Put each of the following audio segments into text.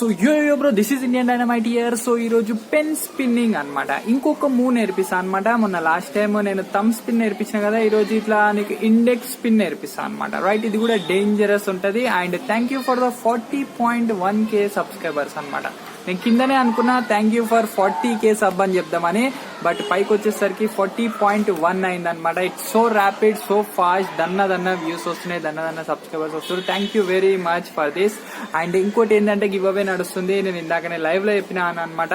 So యో bro, this is Indian dynamite here. So ఈ రోజు పెన్ స్పిన్నింగ్ అన్నమాట. ఇంకొక మూవ్ నేర్పిస్తా అనమాట. మొన్న లాస్ట్ టైం నేను థమ్ స్పిన్ నేర్పించిన కదా, ఈ రోజు ఇట్లా నీకు ఇండెక్స్ స్పిన్ నేర్పిస్తా అనమాట. రైట్, ఇది కూడా డేంజరస్ ఉంటది. And thank you for the 40.1K subscribers అనమాట. నేను కిందనే అనుకున్నా thank you for 40K sub అని చెప్దామని, బట్ పైకి వచ్చేసరికి 40.1 అయింది అనమాట. It's so rapid, so fast, దన్న వ్యూస్ వస్తున్నాయి, దన్న సబ్స్క్రైబర్స్ వస్తున్నారు. Thank you very much for this. And ఇంకోటి ఏంటంటే గివ్ అవే నడుస్తుంది. నేను ఇందాకనే లైవ్ లో చెప్పినాను అనమాట.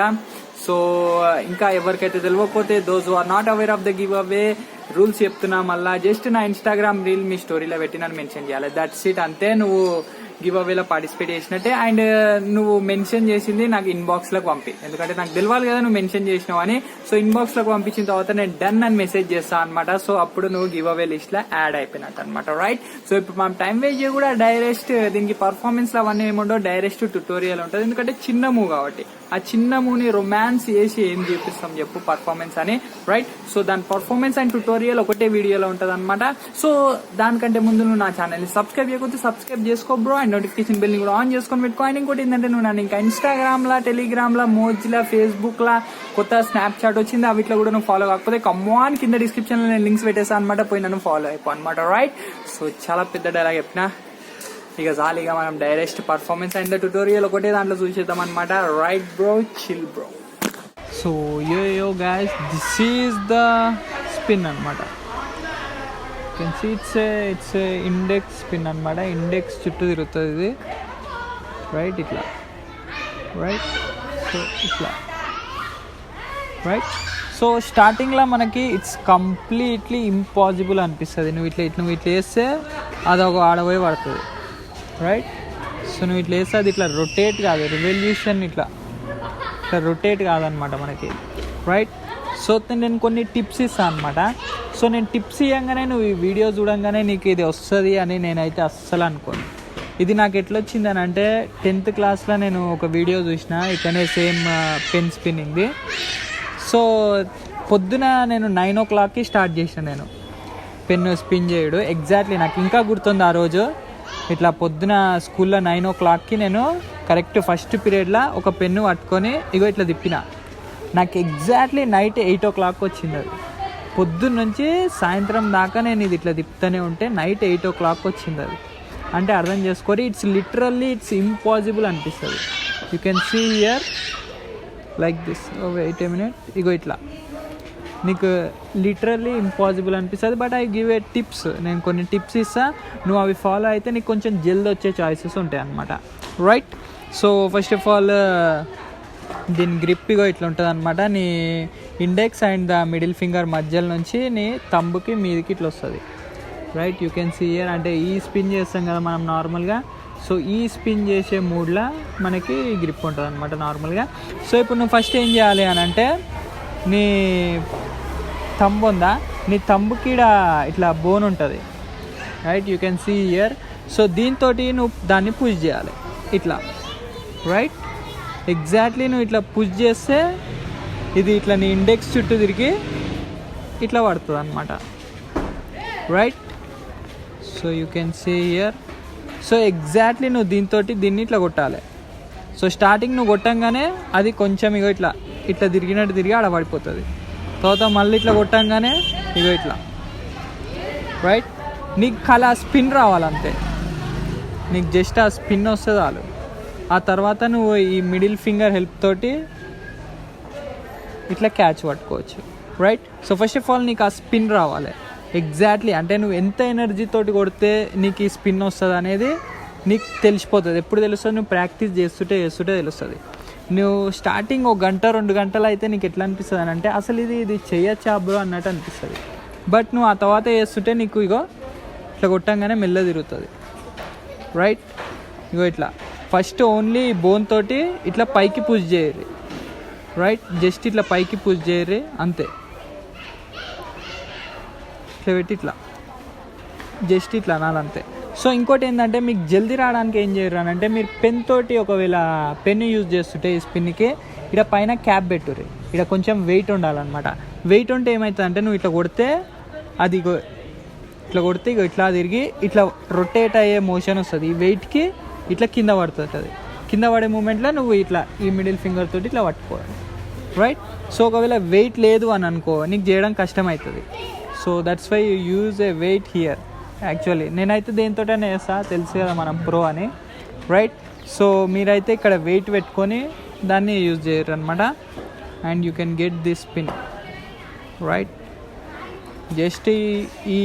సో ఇంకా ఎవరికైతే తెలియకపోతే, those who are not aware of the giveaway rules చెప్తున్నా. మళ్ళా జస్ట్ నా ఇన్స్టాగ్రామ్ రీల్ మీ స్టోరీలో పెట్టి నన్ను మెన్షన్ చేయాలి. దట్స్ ఇట్, అంతే. నువ్వు గివ్ అవేలో పార్టిసిపేట్ చేసినట్టే. అండ్ నువ్వు మెన్షన్ చేసింది నాకు ఇన్బాక్స్ లోకి పంపి, ఎందుకంటే నాకు తెలియాలి కదా నువ్వు మెన్షన్ చేసినావు అని. సో ఇన్బాక్స్ లోకి పంపించిన తర్వాత నేను డన్ అని మెసేజ్ చేస్తాను అనమాట. సో అప్పుడు నువ్వు గివ్ అవే లిస్ట్ లో యాడ్ అయిపోయినట్టు అనమాట. రైట్, సో ఇప్పుడు మనం టైం వేస్ట్ చేయ కూడా డైరెక్ట్ దీనికి పర్ఫార్మెన్స్ లో అవన్నీ ఏముండవు, డైరెక్ట్ ట్యూటోరియల్ ఉంటుంది. ఎందుకంటే చిన్న మూవ్ కాబట్టి ఆ చిన్న మూవ్ ని రొమాన్స్ చేసి ఏం చూపిస్తాం చెప్పు పర్ఫార్మెన్స్ అని. రైట్, సో దాని పర్ఫార్మెన్స్ అండ్ ట్యూటోరియల్ ఒకటే వీడియోలో ఉంటది అనమాట. సో దానికంటే ముందు నువ్వు నా ఛానల్ ని సబ్స్క్రైబ్ చేయకపోతే సబ్స్క్రైబ్ చేసుకో బ్రో. అండ్ నోటిఫికేషన్ బెల్ ని కూడా ఆన్ చేసుకొని పెట్టుకో. అండ్ ఇంకోటి ఏంటంటే, నువ్వు నన్ను ఇంకా ఇన్స్టాగ్రామ్ లా, టెలిగ్రామ్ లా, మోజ్లా, ఫేస్బుక్ లా, కొత్త స్నాప్చాట్ వచ్చింది, అవిట్లో కూడా నువ్వు ఫాలో కాకపోతే కమ్మాన్ కింద డిస్క్రిప్షన్ లో నేను లింక్స్ పెట్టేసాను అనమాట. పోయి నన్ను ఫాలో అయిపో అనమాట. రైట్, సో చాలా పెద్ద డైలాగ్ చెప్పినా, ఇక జాలీగా మనం డైరెక్ట్ పర్ఫార్మెన్స్ అండ్ ట్యూటోరియల్ ఒకటే దాంట్లో చూసేద్దాం అనమాట. Right bro, chill bro. So yo guys, this is the spin అనమాట. Can see it's index spin అనమాట. ఇండెక్స్ చుట్టూ తిరుగుతుంది ఇది. రైట్, ఇట్లా. రైట్, సో ఇట్లా. రైట్, సో స్టార్టింగ్ లో మనకి ఇట్స్ కంప్లీట్లీ ఇంపాసిబుల్ అనిపిస్తుంది. నువ్వు ఇట్లా వేస్తే అది ఒక ఆడపోయి పడుతుంది. రైట్, సో నువ్వు ఇట్లా వేస్తే అది ఇట్లా రొటేట్ కాదు, రివల్యూషన్ ఇట్లా రొటేట్ కాదనమాట మనకి. రైట్, సో నేను కొన్ని టిప్స్ ఇస్తాను అనమాట. సో నేను టిప్స్ ఇవ్వగానే నువ్వు ఈ వీడియో చూడంగానే నీకు ఇది వస్తుంది అని నేనైతే అస్సలు అనుకోను. ఇది నాకు ఎట్లా వచ్చింది అని అంటే, 10th క్లాస్లో నేను ఒక వీడియో చూసిన ఇట్లనే సేమ్ పెన్ స్పిన్నింగ్ది. సో పొద్దున నేను 9 o'clockకి స్టార్ట్ చేసిన నేను పెన్ను స్పిన్ చేయడు. ఎగ్జాక్ట్లీ నాకు ఇంకా గుర్తుంది. ఆ రోజు ఇట్లా పొద్దున స్కూల్లో 9 o'clockకి నేను కరెక్ట్ ఫస్ట్ పీరియడ్లో ఒక పెన్ను పట్టుకొని ఇగో ఇట్లా తిప్పిన. నాకు ఎగ్జాక్ట్లీ నైట్ 8 o'clock వచ్చింది. అది పొద్దున్న నుంచి సాయంత్రం దాకా నేను ఇది ఇట్లా తిప్పుతూనే ఉంటే నైట్ 8 o'clock వచ్చింది. అది అంటే అర్థం చేసుకోరి, ఇట్స్ లిటరల్లీ ఇట్స్ ఇంపాసిబుల్ అనిపిస్తుంది. You can see here like this. Wait a minute, ఇగో ఇట్లా నీకు లిటరల్లీ ఇంపాసిబుల్ అనిపిస్తుంది. But I give a tips. నేను కొన్ని టిప్స్ ఇస్తా, నువ్వు అవి ఫాలో అయితే నీకు కొంచెం జల్ది వచ్చే చాయిసెస్ ఉంటాయి అన్నమాట. Right, so first of all దీని గ్రిప్ ఇగో ఇట్లా ఉంటుంది అనమాట. నీ index and the middle finger మధ్యలో నుంచి నీ తంబుకి మీదకి ఇట్లా వస్తుంది. Right, you can see here. అంటే ఈ స్పిన్ చేస్తాం కదా మనం నార్మల్గా, సో ఈ స్పిన్ చేసే మూడ్లో మనకి గ్రిప్ ఉంటుంది అనమాట నార్మల్గా. సో ఇప్పుడు నువ్వు ఫస్ట్ ఏం చేయాలి అని అంటే, నీ తంబు ఉందా, నీ తంబుకి ఇట్లా బోన్ ఉంటుంది. Right, you can see here. So దీంతో నువ్వు దాన్ని పుష్ చేయాలి ఇట్లా. రైట్, ఎగ్జాక్ట్లీ నువ్వు ఇట్లా పుష్ చేస్తే ఇది ఇట్లా నీ ఇండెక్స్ చుట్టూ తిరిగి ఇట్లా పడుతుంది అనమాట. Right, so you can see here. So exactly నువ్వు దీన్ని ఇట్లా కొట్టాలి. సో స్టార్టింగ్ నువ్వు కొట్టంగానే అది కొంచెం ఇగో ఇట్లా తిరిగినట్టు తిరిగి ఆడ పడిపోతుంది. తర్వాత మళ్ళీ ఇట్లా కొట్టంగానే ఇగో ఇట్లా. రైట్, నీకు అలా స్పిన్ రావాలంతే. నీకు జస్ట్ ఆ స్పిన్ వస్తే చాలు. ఆ తర్వాత నువ్వు ఈ మిడిల్ ఫింగర్ హెల్ప్ తోటి ఇట్లా క్యాచ్ పట్టుకోవచ్చు. Right, so first of all నీకు ఆ స్పిన్ రావాలి ఎగ్జాక్ట్లీ. అంటే నువ్వు ఎంత ఎనర్జీతోటి కొడితే నీకు ఈ స్పిన్ వస్తుంది అనేది నీకు తెలిసిపోతుంది. ఎప్పుడు తెలుస్తుంది? నువ్వు ప్రాక్టీస్ చేస్తుంటే తెలుస్తుంది. నువ్వు స్టార్టింగ్ 1 గంట 2 గంటలు అయితే నీకు ఎట్లా అనిపిస్తుంది అని అంటే, అసలు ఇది చెయ్యచ్చా బ్రో అన్నట్టు అనిపిస్తుంది. బట్ నువ్వు ఆ తర్వాత చేస్తుంటే నీకు ఇగో ఇట్లా కొట్టంగానే మెల్ల తిరుగుతుంది. రైట్, ఇగో ఇట్లా ఫస్ట్ ఓన్లీ బోన్ తోటి ఇట్లా పైకి పుష్ చేయరు. రైట్, జస్ట్ ఇట్లా పైకి పుష్ చేయరు అంతే. ఇట్లా పెట్టి ఇట్లా జస్ట్ ఇట్లా అనాలంతే. సో ఇంకోటి ఏంటంటే, మీకు జల్దీ రావడానికి ఏం చేయరు అని అంటే, మీరు పెన్ తోటి ఒకవేళ పెన్ యూజ్ చేస్తుంటే ఈ స్పిన్కి ఇక్కడ పైన క్యాప్ పెట్టుర్రి. ఇక్కడ కొంచెం వెయిట్ ఉండాలన్నమాట. వెయిట్ ఉంటే ఏమవుతుందంటే, నువ్వు ఇట్లా కొడితే అది ఇట్లా ఇట్లా తిరిగి ఇట్లా రొటేట్ అయ్యే మోషన్ వస్తుంది. ఈ వెయిట్కి ఇట్లా కింద పడుతుంది. కింద పడే మూమెంట్లో నువ్వు ఇట్లా ఈ మిడిల్ ఫింగర్ తోటి ఇట్లా పట్టుకోవాలి, రైట్. సో ఒకవేళ వెయిట్ లేదు అని అనుకో, నీకు చేయడం కష్టం అవుతుంది. So that's why you use a weight here. Actually నేనైతే దేనితోటనే చేస్తా, తెలుసు కదా మనం ప్రో అని, రైట్. సో మీరైతే ఇక్కడ వెయిట్ పెట్టుకొని దాన్ని యూజ్ చేయరు అనమాట. And you can get this pin, right. Just ఈ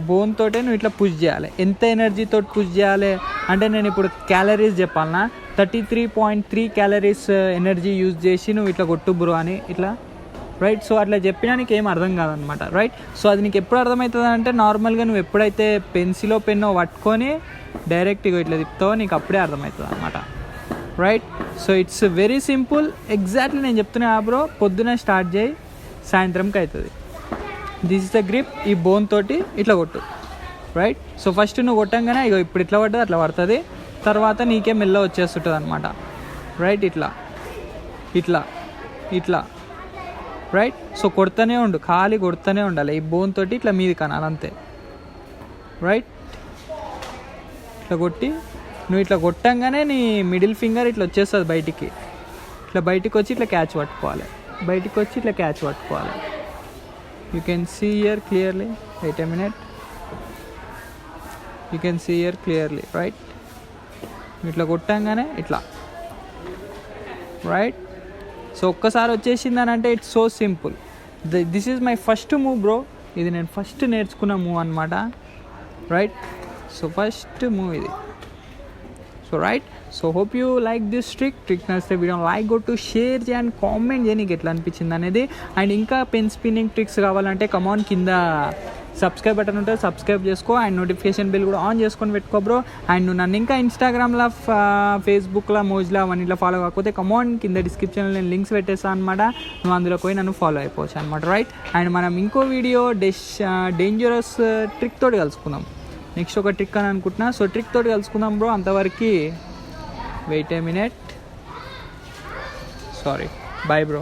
బోన్ తోటే నువ్వు ఇట్లా పుష్ చేయాలి. ఎంత ఎనర్జీతో పుష్ చేయాలి అంటే, నేను ఇప్పుడు క్యాలరీస్ చెప్పాలన్నా, 33.3 క్యాలరీస్ ఎనర్జీ యూజ్ చేసి నువ్వు ఇట్లా కొట్టు బ్రో అని ఇట్లా, రైట్. సో అట్లా చెప్పినా నీకు ఏం అర్థం కాదనమాట, రైట్. సో అది నీకు ఎప్పుడు అర్థమవుతుంది అంటే, నార్మల్గా నువ్వు ఎప్పుడైతే పెన్సిలో పెన్నో పట్టుకొని డైరెక్ట్గా ఇట్లా తిప్పుతావో నీకు అప్పుడే అర్థమవుతుంది అనమాట, right. So it's very simple. Exactly నేను చెప్తున్నా బ్రో, పొద్దున స్టార్ట్ చేయి, సాయంత్రంకి అవుతుంది. This is the grip. ఈ బోన్ తోటి ఇట్లా కొట్టు, రైట్. సో ఫస్ట్ నువ్వు కొట్టంగానే ఇగో ఇప్పుడు ఇట్లా పడుతుంది, అట్లా పడుతుంది. తర్వాత నీకే మెల్ల వచ్చేస్తుంటుంది అనమాట, రైట్. ఇట్లా ఇట్లా ఇట్లా, రైట్. సో కొడుతూనే ఉండు, ఖాళీ కొడుతూనే ఉండాలి. ఈ బోన్ తోటి ఇట్లా మీది కనాలి అంతే, రైట్. ఇట్లా కొట్టి నువ్వు ఇట్లా కొట్టంగానే నీ మిడిల్ ఫింగర్ ఇట్లా వచ్చేస్తుంది బయటికి. ఇట్లా బయటికి వచ్చి ఇట్లా క్యాచ్ పట్టుకోవాలి, బయటికి వచ్చి ఇట్లా క్యాచ్ పట్టుకోవాలి. You can see here clearly. Wait a minute. You can see here clearly, right? ఇట్లా కొట్టంగానే ఇట్లా, రైట్. సో ఒక్కసారి వచ్చేసిందని అంటే it's so simple. This is my first move bro. ఇది నేను ఫస్ట్ నేర్చుకున్న మూవ్ అనమాట, రైట్. సో ఫస్ట్ మూవ్ ఇది. So right. So hope you like this trick నచ్చితే వీడియో లైక్ కొట్టు, షేర్ చేయండి, కామెంట్ చేయండి నీకు ఎట్లా అనిపించింది అనేది. అండ్ ఇంకా పెన్ స్పిన్నింగ్ ట్రిక్స్ కావాలంటే కమాన్ కింద సబ్స్క్రైబ్ బటన్ ఉంటుంది, సబ్స్క్రైబ్ చేసుకో. అండ్ నోటిఫికేషన్ బిల్ కూడా ఆన్ చేసుకొని పెట్టుకో బ్రో. అండ్ నువ్వు నన్ను ఇంకా ఇన్స్టాగ్రామ్లో, ఫేస్బుక్లో, మోజ్లో అవన్నీలో ఫాలో కాకపోతే కమాన్ కింద డిస్క్రిప్షన్లో నేను లింక్స్ పెట్టేస్తాను అనమాట. నువ్వు అందులో పోయి నన్ను ఫాలో అయిపోవచ్చు అనమాట, రైట్. అండ్ మనం ఇంకో వీడియో డేంజరస్ ట్రిక్ తోటి కలుసుకుందాం. నెక్స్ట్ ఒక ట్రిక్ అని అనుకుంటున్నా. సో ట్రిక్ తోటి కలుసుకుందాం బ్రో. అంతవరకు wait a minute, sorry, bye bro.